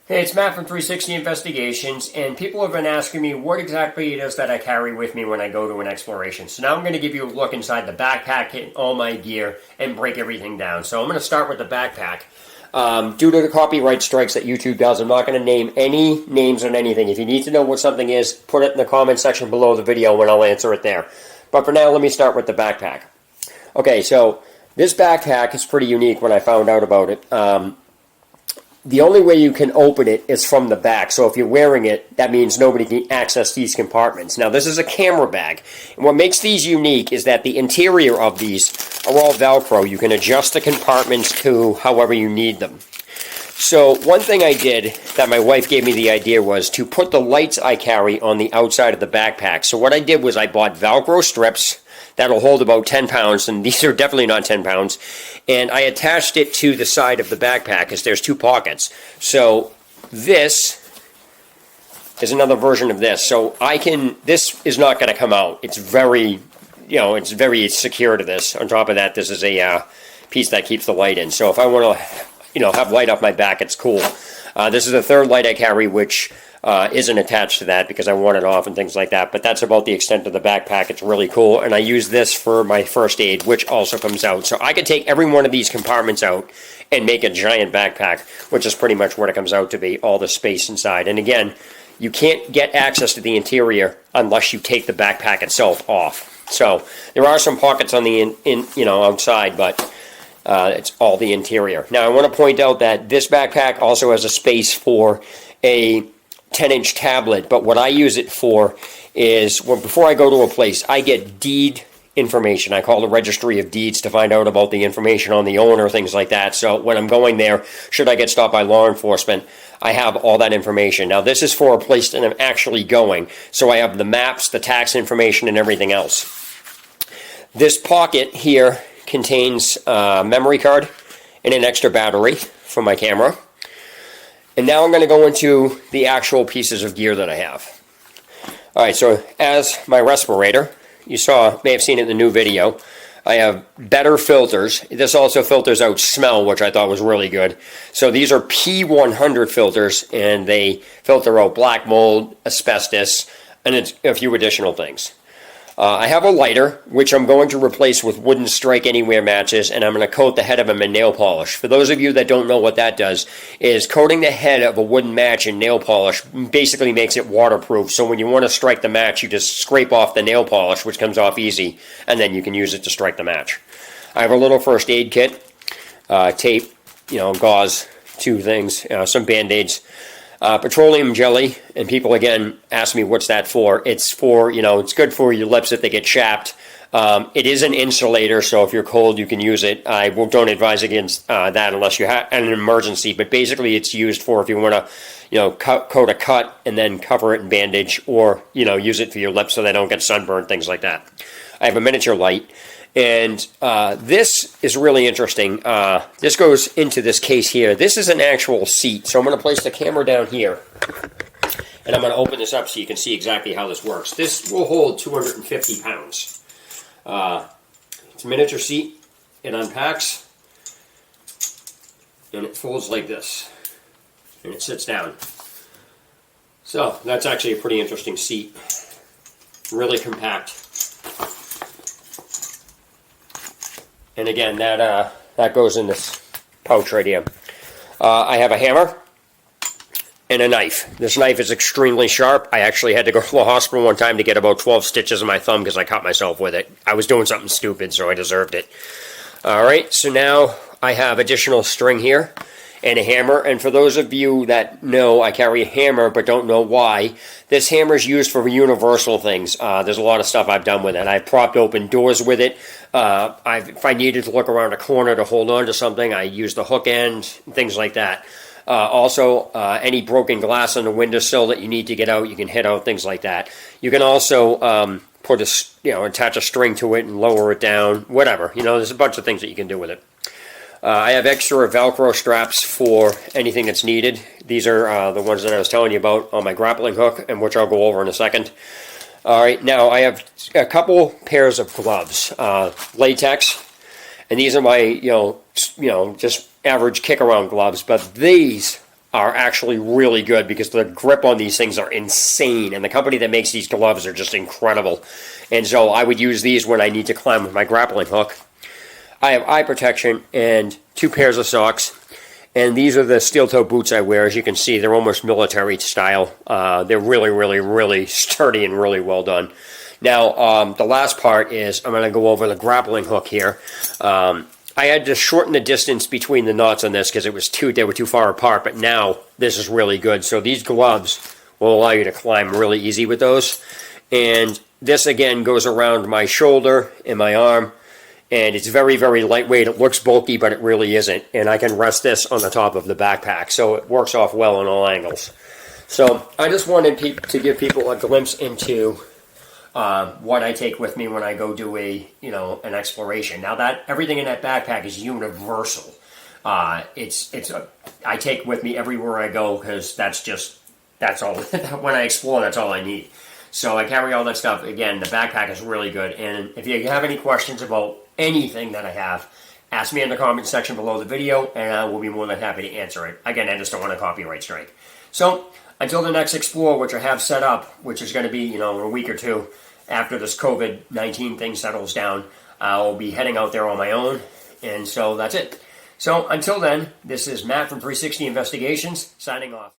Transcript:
Hey, it's Matt from 360 Investigations, and people have been asking me what exactly it is that I carry with me when I go to an exploration. So now I'm going to give you a look inside the backpack and all my gear and break everything down. So I'm going to start with the backpack. Due to the copyright strikes that YouTube does, I'm not going to name any names on anything. If you need to know what something is, put it in the comment section below the video and I'll answer it there. But for now, let me start with the backpack. Okay, so this backpack is pretty unique when I found out about it. The only way you can open it is from the back. So if you're wearing it, that means nobody can access these compartments. Now, this is a camera bag. And what makes these unique is that the interior of these are all Velcro. You can adjust the compartments to however you need them. So one thing I did that my wife gave me the idea was to put the lights I carry on the outside of the backpack. So what I did was I bought Velcro strips that'll hold about 10 pounds, and these are definitely not 10 pounds, and I attached it to the side of the backpack because there's two pockets. So this is another version of this. So this is not going to come out. It's very, it's very secure to this. On top of that, this is a piece that keeps the light in. So if I want to, have light off my back, it's cool. This is the third light I carry, which isn't attached to that because I want it off and things like that. But that's about the extent of the backpack. It's really cool. And I use this for my first aid, which also comes out. So I could take every one of these compartments out and make a giant backpack, which is pretty much what it comes out to be, all the space inside. And again, you can't get access to the interior unless you take the backpack itself off. So there are some pockets on the outside, but it's all the interior. Now, I want to point out that this backpack also has a space for a 10-inch tablet, but what I use it for is before I go to a place, I get deed information. I call the registry of deeds to find out about the information on the owner, things like that. So when I'm going there, should I get stopped by law enforcement, I have all that information. Now, this is for a place that I'm actually going, so I have the maps, the tax information, and everything else. This pocket here contains a memory card and an extra battery for my camera. And now I'm going to go into the actual pieces of gear that I have. All right, so as my respirator, you may have seen it in the new video, I have better filters. This also filters out smell, which I thought was really good. So these are P100 filters, and they filter out black mold, asbestos, and a few additional things. I have a lighter, which I'm going to replace with wooden strike anywhere matches, and I'm going to coat the head of them in nail polish. For those of you that don't know what that does, is coating the head of a wooden match in nail polish basically makes it waterproof. So when you want to strike the match, you just scrape off the nail polish, which comes off easy, and then you can use it to strike the match. I have a little first aid kit, tape, gauze, two things, some Band-Aids. Petroleum jelly, and people again ask me what's that for. It's for, it's good for your lips if they get chapped. It is an insulator, so if you're cold, you can use it. I don't advise against that unless you have an emergency, but basically it's used for if you want to, coat a cut and then cover it in bandage, or, use it for your lips so they don't get sunburned, things like that. I have a miniature light. And this is really interesting. This goes into this case here. This is an actual seat. So I'm going to place the camera down here. And I'm going to open this up so you can see exactly how this works. This will hold 250 pounds. It's a miniature seat. It unpacks. And it folds like this. And it sits down. So that's actually a pretty interesting seat. Really compact. And again, that goes in this pouch right here. I have a hammer and a knife. This knife is extremely sharp. I actually had to go to the hospital one time to get about 12 stitches in my thumb because I cut myself with it. I was doing something stupid, so I deserved it. All right, so now I have additional string here and a hammer. And for those of you that know, I carry a hammer but don't know why. This hammer is used for universal things. There's a lot of stuff I've done with it. I've propped open doors with it. If I needed to look around a corner to hold on to something, I use the hook end, things like that. Also, any broken glass on the windowsill that you need to get out, you can hit out, things like that. You can also attach a string to it and lower it down, whatever. There's a bunch of things that you can do with it. I have extra Velcro straps for anything that's needed. These are the ones that I was telling you about on my grappling hook, and which I'll go over in a second. All right, now I have a couple pairs of gloves, latex, and these are my, just average kick-around gloves, but these are actually really good because the grip on these things are insane, and the company that makes these gloves are just incredible. And so I would use these when I need to climb with my grappling hook. I have eye protection and 2 pairs of socks. And these are the steel-toe boots I wear. As you can see, they're almost military style. They're really, really, really sturdy and really well done. Now, the last part is I'm going to go over the grappling hook here. I had to shorten the distance between the knots on this because they were too far apart, but now this is really good. So these gloves will allow you to climb really easy with those. And this, again, goes around my shoulder and my arm. And it's very, very lightweight. It looks bulky, but it really isn't. And I can rest this on the top of the backpack, so it works off well on all angles. So I just wanted to give people a glimpse into what I take with me when I go do an exploration. Now that everything in that backpack is universal. I take with me everywhere I go because that's all. When I explore, that's all I need. So I carry all that stuff. Again, the backpack is really good. And if you have any questions about anything that I have, ask me in the comments section below the video, and I will be more than happy to answer it. Again, I just don't want a copyright strike. So until the next Explore, which I have set up, which is going to be in a week or two after this COVID-19 thing settles down, I'll be heading out there on my own. And so that's it. So until then, this is Matt from 360 Investigations signing off.